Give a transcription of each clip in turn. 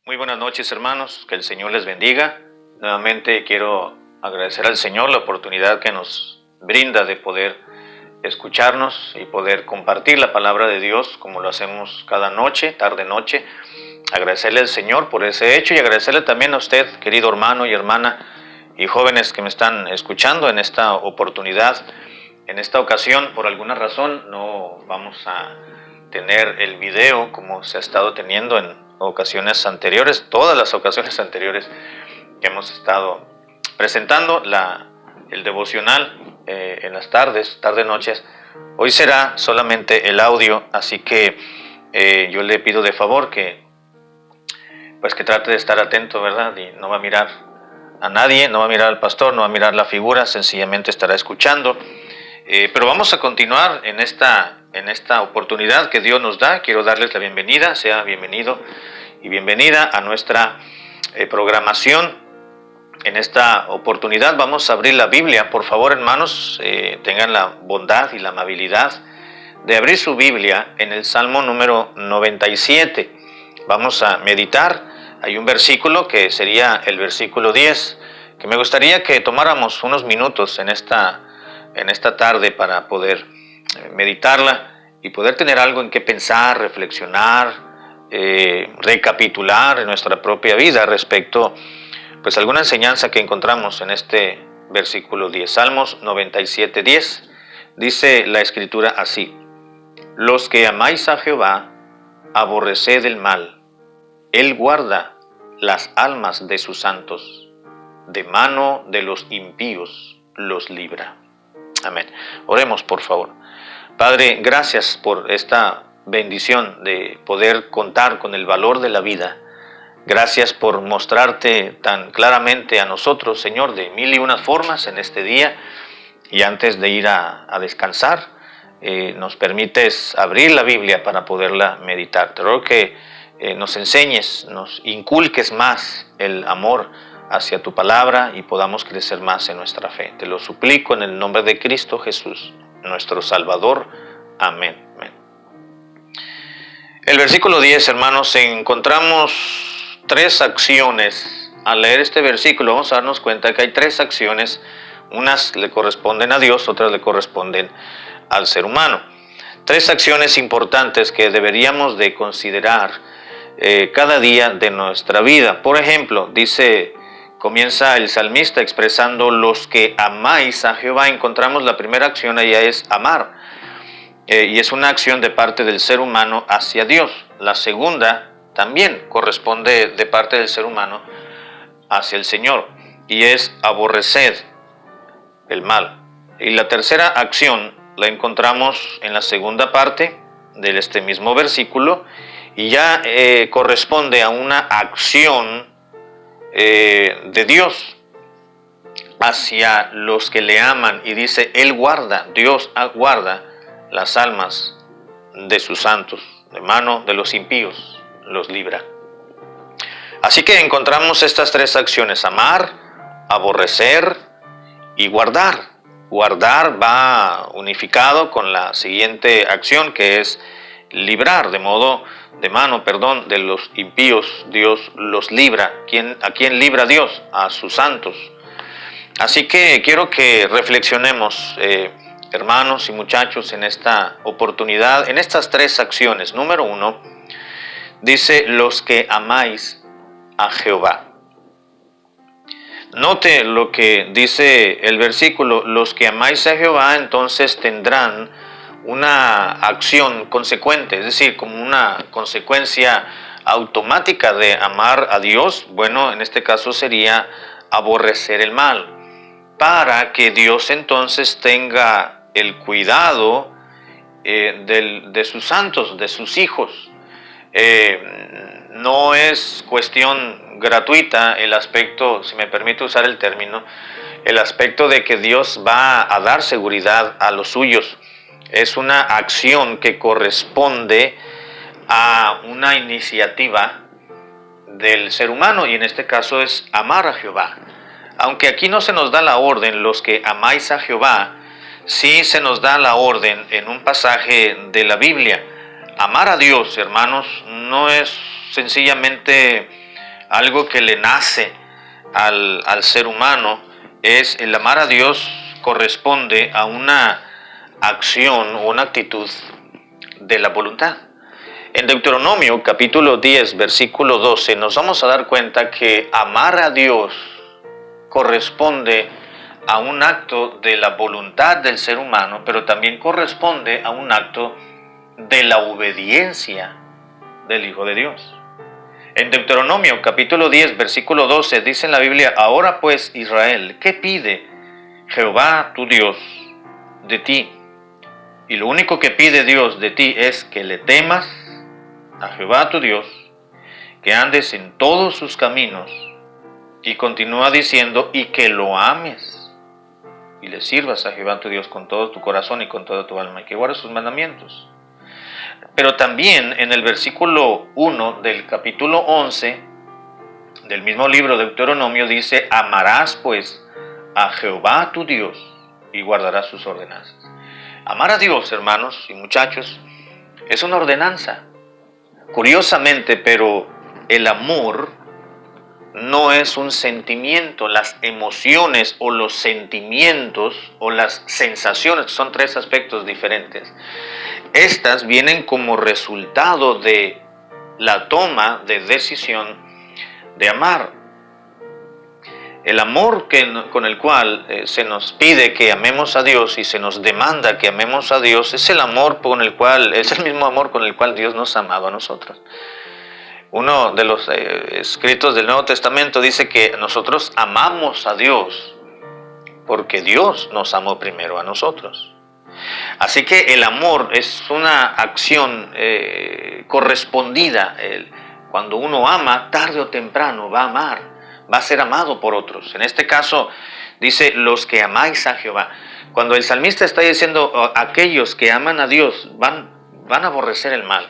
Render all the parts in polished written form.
Muy buenas noches, hermanos, que el Señor les bendiga. Nuevamente quiero agradecer al Señor la oportunidad que nos brinda de poder escucharnos y poder compartir la palabra de Dios como lo hacemos cada noche, tarde-noche. Agradecerle al Señor por ese hecho y agradecerle también a usted, querido hermano y hermana y jóvenes que me están escuchando en esta oportunidad. En esta ocasión, por alguna razón, no vamos a tener el video como se ha estado teniendo en ocasiones anteriores, todas las ocasiones anteriores que hemos estado presentando el devocional en las tarde-noches. Hoy será solamente el audio, así que yo le pido de favor que trate de estar atento, ¿verdad? Y no va a mirar a nadie, no va a mirar al pastor, no va a mirar la figura, sencillamente estará escuchando. Pero vamos a continuar en esta oportunidad que Dios nos da. Quiero darles la bienvenida, sea bienvenido y bienvenida a nuestra programación. En esta oportunidad vamos a abrir la Biblia. Por favor, hermanos, tengan la bondad y la amabilidad de abrir su Biblia en el Salmo número 97. Vamos a meditar. Hay un versículo que sería el versículo 10, que me gustaría que tomáramos unos minutos en esta tarde para poder meditarla y poder tener algo en qué pensar, reflexionar, recapitular en nuestra propia vida respecto a alguna enseñanza que encontramos en este versículo 10. Salmos 97, 10. Dice la Escritura así: los que amáis a Jehová, aborreced el mal. Él guarda las almas de sus santos, de mano de los impíos los libra. Amén. Oremos, por favor. Padre, gracias por esta bendición de poder contar con el valor de la vida. Gracias por mostrarte tan claramente a nosotros, Señor, de mil y unas formas en este día. Y antes de ir a descansar, nos permites abrir la Biblia para poderla meditar. Te ruego que nos enseñes, nos inculques más el amor hacia tu palabra y podamos crecer más en nuestra fe. Te lo suplico en el nombre de Cristo Jesús, nuestro Salvador. Amén. Amén. El versículo 10, hermanos, encontramos tres acciones. Al leer este versículo vamos a darnos cuenta que hay tres acciones. Unas le corresponden a Dios, otras le corresponden al ser humano. Tres acciones importantes que deberíamos de considerar cada día de nuestra vida. Por ejemplo, comienza el salmista expresando: los que amáis a Jehová. Encontramos la primera acción, ella es amar, y es una acción de parte del ser humano hacia Dios. La segunda también corresponde de parte del ser humano hacia el Señor, y es aborrecer el mal. Y la tercera acción la encontramos en la segunda parte de este mismo versículo, y ya corresponde a una acción de Dios hacia los que le aman, y dice: Él guarda, Dios guarda las almas de sus santos, de mano de los impíos los libra. Así que encontramos estas tres acciones: amar, aborrecer y guardar. Guardar va unificado con la siguiente acción, que es librar, de mano de los impíos Dios los libra. ¿A quién libra Dios? A sus santos. Así que quiero que reflexionemos, hermanos y muchachos, en esta oportunidad, en estas tres acciones. Número 1, dice: los que amáis a Jehová. Note lo que dice el versículo: los que amáis a Jehová, entonces tendrán una acción consecuente, es decir, como una consecuencia automática de amar a Dios. Bueno, en este caso sería aborrecer el mal, para que Dios entonces tenga el cuidado de sus santos, de sus hijos. No es cuestión gratuita el aspecto, si me permite usar el término, el aspecto de que Dios va a dar seguridad a los suyos. Es una acción que corresponde a una iniciativa del ser humano, y en este caso es amar a Jehová. Aunque aquí no se nos da la orden: los que amáis a Jehová, sí se nos da la orden en un pasaje de la Biblia. Amar a Dios, hermanos, no es sencillamente algo que le nace al ser humano, es el amar a Dios corresponde a una acción o una actitud de la voluntad. En Deuteronomio capítulo 10, versículo 12, nos vamos a dar cuenta que amar a Dios corresponde a un acto de la voluntad del ser humano, pero también corresponde a un acto de la obediencia del Hijo de Dios. En Deuteronomio capítulo 10, versículo 12, dice en la Biblia: ahora pues, Israel, ¿qué pide Jehová tu Dios de ti? Y lo único que pide Dios de ti es que le temas a Jehová tu Dios, que andes en todos sus caminos, y continúa diciendo, y que lo ames, y le sirvas a Jehová tu Dios con todo tu corazón y con toda tu alma, y que guardes sus mandamientos. Pero también en el versículo 1 del capítulo 11 del mismo libro de Deuteronomio dice: amarás pues a Jehová tu Dios y guardarás sus ordenanzas. Amar a Dios, hermanos y muchachos, es una ordenanza. Curiosamente, pero el amor no es un sentimiento. Las emociones o los sentimientos o las sensaciones son tres aspectos diferentes. Estas vienen como resultado de la toma de decisión de amar. El amor con el cual se nos pide que amemos a Dios y se nos demanda que amemos a Dios es el amor con el cual, es el mismo amor con el cual Dios nos ha amado a nosotros. Uno de los escritos del Nuevo Testamento dice que nosotros amamos a Dios porque Dios nos amó primero a nosotros. Así que el amor es una acción correspondida. Cuando uno ama, tarde o temprano va a amar, va a ser amado por otros. En este caso dice: los que amáis a Jehová. Cuando el salmista está diciendo aquellos que aman a Dios van a aborrecer el mal,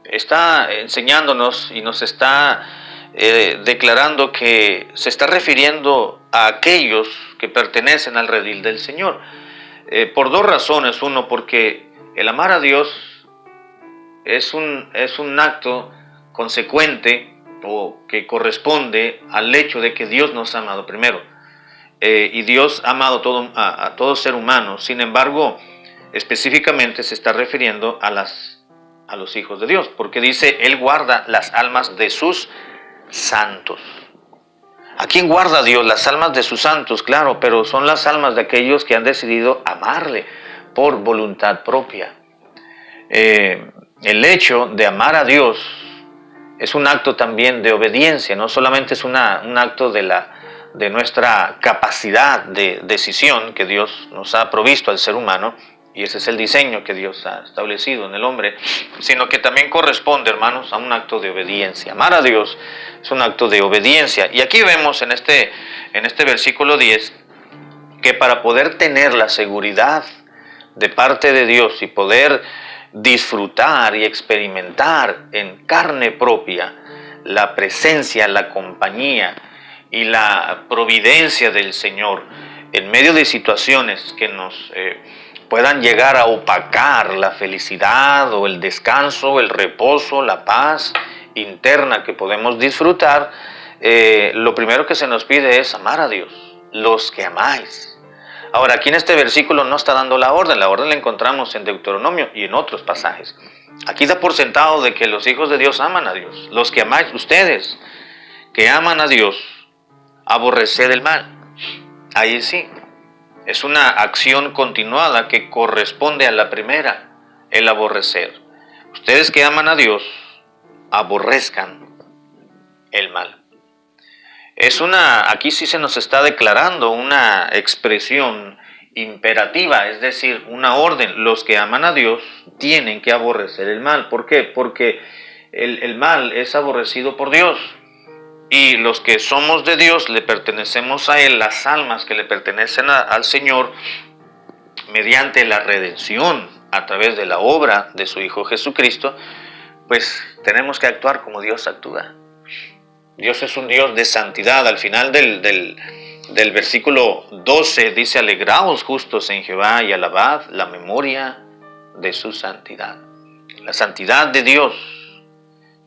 está enseñándonos y nos está declarando que se está refiriendo a aquellos que pertenecen al redil del Señor. Por dos razones. Uno, porque el amar a Dios es un acto consecuente o que corresponde al hecho de que Dios nos ha amado primero. Y Dios ha amado a todo ser humano. Sin embargo, específicamente se está refiriendo a los hijos de Dios, porque dice: Él guarda las almas de sus santos. ¿A quién guarda Dios? Las almas de sus santos, claro, pero son las almas de aquellos que han decidido amarle por voluntad propia. El hecho de amar a Dios es un acto también de obediencia, no solamente es un acto de nuestra capacidad de decisión que Dios nos ha provisto al ser humano, y ese es el diseño que Dios ha establecido en el hombre, sino que también corresponde, hermanos, a un acto de obediencia. Amar a Dios es un acto de obediencia. Y aquí vemos en este versículo 10 que para poder tener la seguridad de parte de Dios y poder disfrutar y experimentar en carne propia la presencia, la compañía y la providencia del Señor en medio de situaciones que nos puedan llegar a opacar la felicidad o el descanso, el reposo, la paz interna que podemos disfrutar, lo primero que se nos pide es amar a Dios, los que amáis. Ahora, aquí en este versículo no está dando la orden la encontramos en Deuteronomio y en otros pasajes. Aquí da por sentado de que los hijos de Dios aman a Dios. Los que amáis, ustedes que aman a Dios, aborreced el mal. Ahí sí. Es una acción continuada que corresponde a la primera, el aborrecer. Ustedes que aman a Dios, aborrezcan el mal. Aquí sí se nos está declarando una expresión imperativa, es decir, una orden. Los que aman a Dios tienen que aborrecer el mal. ¿Por qué? Porque el mal es aborrecido por Dios. Y los que somos de Dios, le pertenecemos a Él, las almas que le pertenecen al Señor, mediante la redención a través de la obra de su Hijo Jesucristo, pues tenemos que actuar como Dios actúa. Dios es un Dios de santidad. Al final del versículo 12 dice: alegraos justos en Jehová y alabad la memoria de su santidad. La santidad de Dios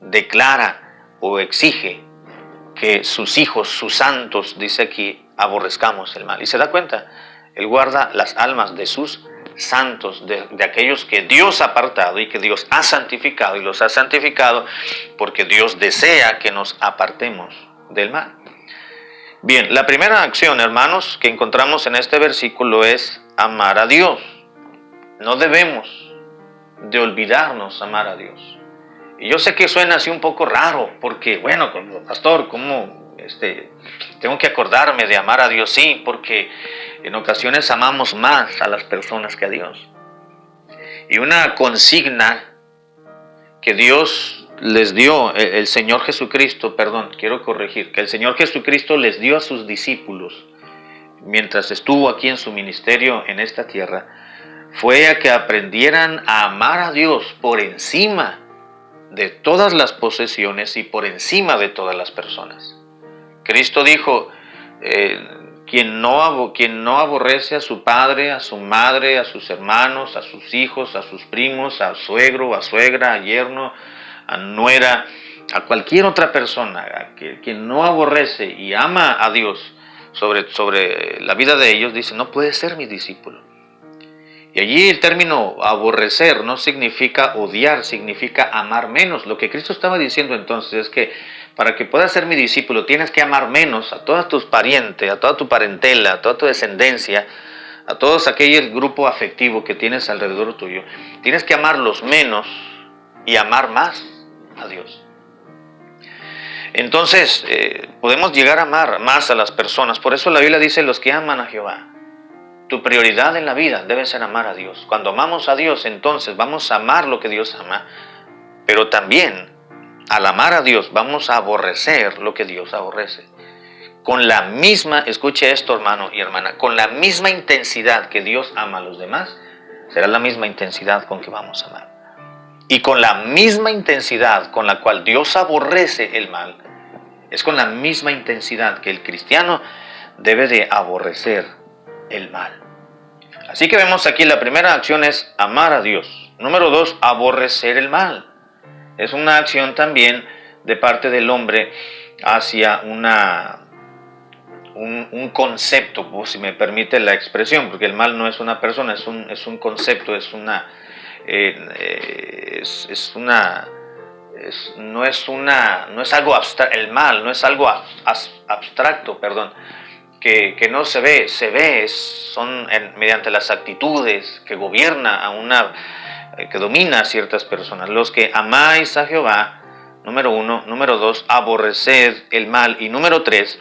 declara o exige que sus hijos, sus santos, dice aquí, aborrezcamos el mal. Y se da cuenta, Él guarda las almas de sus santos, de aquellos que Dios ha apartado y que Dios ha santificado, y los ha santificado porque Dios desea que nos apartemos del mal. Bien, la primera acción, hermanos, que encontramos en este versículo es amar a Dios. No debemos de olvidarnos amar a Dios. Y yo sé que suena así un poco raro, porque, bueno, pastor, ¿cómo tengo que acordarme de amar a Dios? Sí, porque en ocasiones amamos más a las personas que a Dios. Y una consigna que Dios les dio, el Señor Jesucristo, quiero corregir, que el Señor Jesucristo les dio a sus discípulos mientras estuvo aquí en su ministerio en esta tierra, fue a que aprendieran a amar a Dios por encima de todas las posesiones y por encima de todas las personas. Cristo dijo, quien no aborrece a su padre, a su madre, a sus hermanos, a sus hijos, a sus primos, a suegro, a suegra, a yerno, a nuera, a cualquier otra persona, quien no aborrece y ama a Dios sobre la vida de ellos, dice, no puede ser mi discípulo. Y allí el término aborrecer no significa odiar, significa amar menos. Lo que Cristo estaba diciendo entonces es que para que puedas ser mi discípulo tienes que amar menos a todos tus parientes, a toda tu parentela, a toda tu descendencia, a todos aquel grupo afectivo que tienes alrededor tuyo. Tienes que amarlos menos y amar más a Dios. Entonces podemos llegar a amar más a las personas. Por eso la Biblia dice los que aman a Jehová. Tu prioridad en la vida debe ser amar a Dios. Cuando amamos a Dios, entonces vamos a amar lo que Dios ama, pero también al amar a Dios vamos a aborrecer lo que Dios aborrece. Con la misma, escuche esto hermano y hermana, con la misma intensidad que Dios ama a los demás, será la misma intensidad con que vamos a amar. Y con la misma intensidad con la cual Dios aborrece el mal, es con la misma intensidad que el cristiano debe de aborrecer el mal. Así que vemos aquí la primera acción es amar a Dios. Número 2, aborrecer el mal. Es una acción también de parte del hombre hacia un concepto, si me permite la expresión, porque el mal no es una persona, es un concepto, no es algo abstracto, el mal no es algo abstracto, que no se ve, son mediante las actitudes que gobierna que domina a ciertas personas. Los que amáis a Jehová, número 1, número 2, aborreced el mal, y número 3,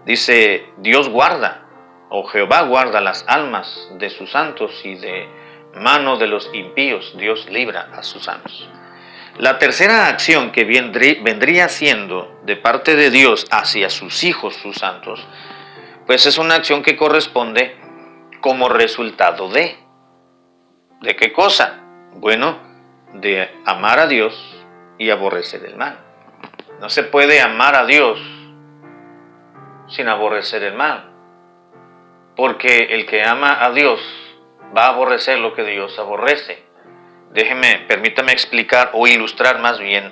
dice, Dios guarda, o Jehová guarda las almas de sus santos, y de mano de los impíos Dios libra a sus santos. La tercera acción que vendría siendo de parte de Dios hacia sus hijos, sus santos, pues es una acción que corresponde como resultado ¿de qué cosa? Bueno, de amar a Dios y aborrecer el mal. No se puede amar a Dios sin aborrecer el mal, porque el que ama a Dios va a aborrecer lo que Dios aborrece. Permítame explicar o ilustrar más bien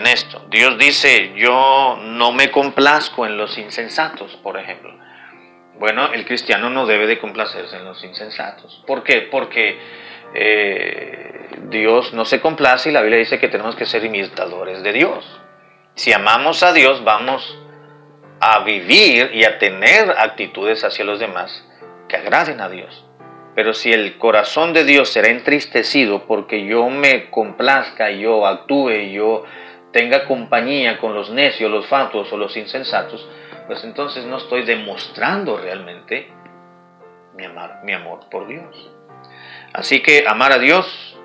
esto. Dios dice, yo no me complazco en los insensatos, por ejemplo. Bueno, el cristiano no debe de complacerse en los insensatos. ¿Por qué? Porque Dios no se complace y la Biblia dice que tenemos que ser imitadores de Dios. Si amamos a Dios, vamos a vivir y a tener actitudes hacia los demás que agraden a Dios. Pero si el corazón de Dios será entristecido porque yo me complazca, yo actúe, yo tenga compañía con los necios, los fatuos o los insensatos, pues entonces no estoy demostrando realmente mi amor por Dios. Así que amar a Dios,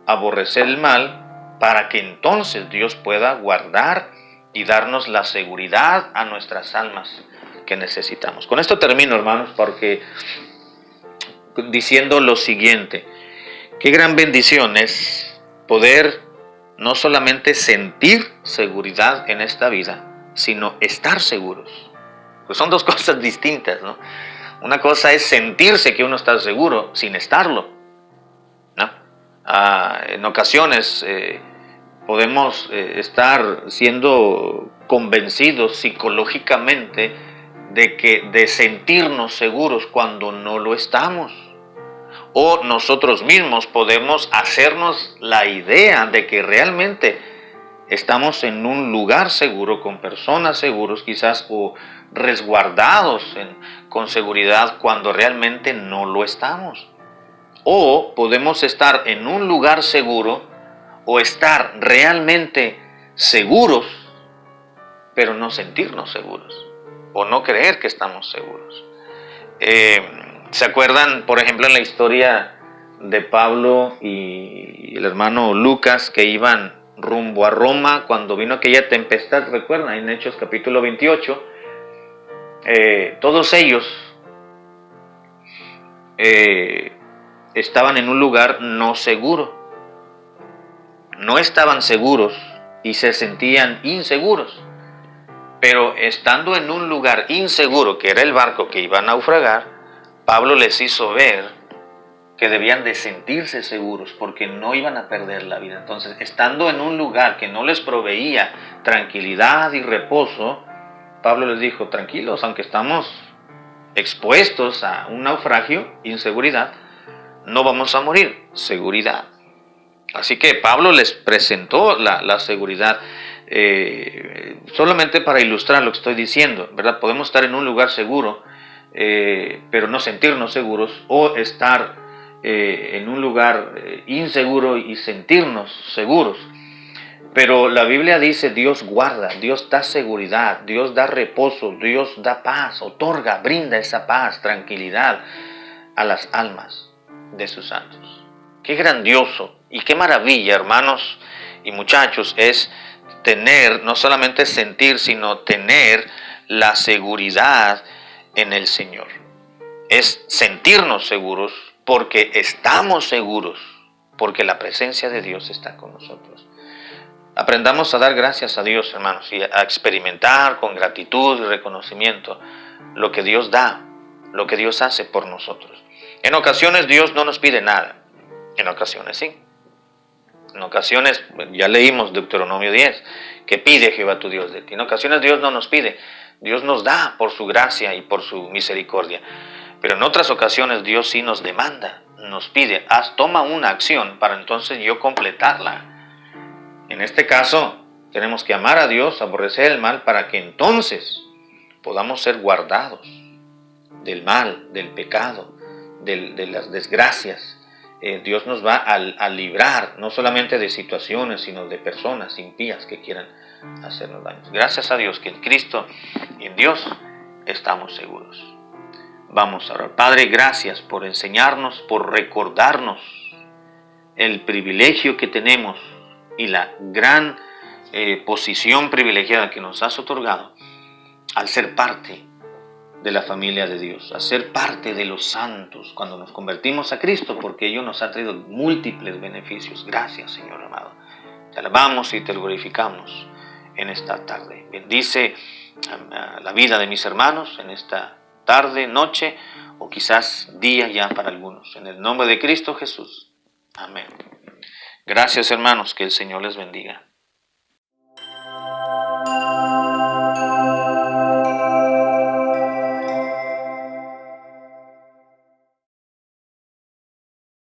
aborrecer el mal, para que entonces Dios pueda guardar y darnos la seguridad a nuestras almas que necesitamos. Con esto termino, hermanos, porque diciendo lo siguiente: qué gran bendición es poder no solamente sentir seguridad en esta vida, sino estar seguros. Pues son dos cosas distintas, ¿no? Una cosa es sentirse que uno está seguro sin estarlo, ¿no? En ocasiones Podemos estar siendo convencidos psicológicamente de sentirnos seguros cuando no lo estamos. O nosotros mismos podemos hacernos la idea de que realmente estamos en un lugar seguro, con personas seguros quizás, o resguardados con seguridad cuando realmente no lo estamos. O podemos estar en un lugar seguro o estar realmente seguros, pero no sentirnos seguros o no creer que estamos seguros. ¿Se acuerdan, por ejemplo, en la historia de Pablo y el hermano Lucas que iban rumbo a Roma cuando vino aquella tempestad? ¿Recuerdan? En Hechos capítulo 28, todos ellos estaban en un lugar no seguro. No estaban seguros y se sentían inseguros. Pero estando en un lugar inseguro, que era el barco que iba a naufragar, Pablo les hizo ver que debían de sentirse seguros porque no iban a perder la vida. Entonces, estando en un lugar que no les proveía tranquilidad y reposo, Pablo les dijo: tranquilos, aunque estamos expuestos a un naufragio, inseguridad, no vamos a morir, seguridad. Así que Pablo les presentó la seguridad, solamente para ilustrar lo que estoy diciendo, ¿verdad? Podemos estar en un lugar seguro, pero no sentirnos seguros, o estar en un lugar inseguro y sentirnos seguros. Pero la Biblia dice: Dios guarda, Dios da seguridad, Dios da reposo, Dios da paz, otorga, brinda esa paz, tranquilidad a las almas de sus santos. Qué grandioso y qué maravilla, hermanos y muchachos, es tener, no solamente sentir, sino tener la seguridad en el Señor. Es sentirnos seguros porque estamos seguros, porque la presencia de Dios está con nosotros. Aprendamos a dar gracias a Dios, hermanos, y a experimentar con gratitud y reconocimiento lo que Dios da, lo que Dios hace por nosotros. En ocasiones Dios no nos pide nada. En ocasiones sí. En ocasiones, ya leímos Deuteronomio 10, que pide Jehová tu Dios de ti. En ocasiones Dios no nos pide, Dios nos da por su gracia y por su misericordia. Pero en otras ocasiones Dios sí nos demanda, nos pide: toma una acción para entonces yo completarla. En este caso, tenemos que amar a Dios, aborrecer el mal, para que entonces podamos ser guardados del mal, del pecado, de las desgracias. Dios nos va a librar no solamente de situaciones, sino de personas impías que quieran hacernos daño. Gracias a Dios que en Cristo y en Dios estamos seguros. Vamos a orar. Padre, gracias por enseñarnos, por recordarnos el privilegio que tenemos y la gran posición privilegiada que nos has otorgado al ser parte de la familia de Dios, a ser parte de los santos cuando nos convertimos a Cristo, porque ello nos ha traído múltiples beneficios. Gracias, Señor amado. Te alabamos y te glorificamos en esta tarde. Bendice a la vida de mis hermanos en esta tarde, noche o quizás día ya para algunos. En el nombre de Cristo Jesús. Amén. Gracias, hermanos, que el Señor les bendiga.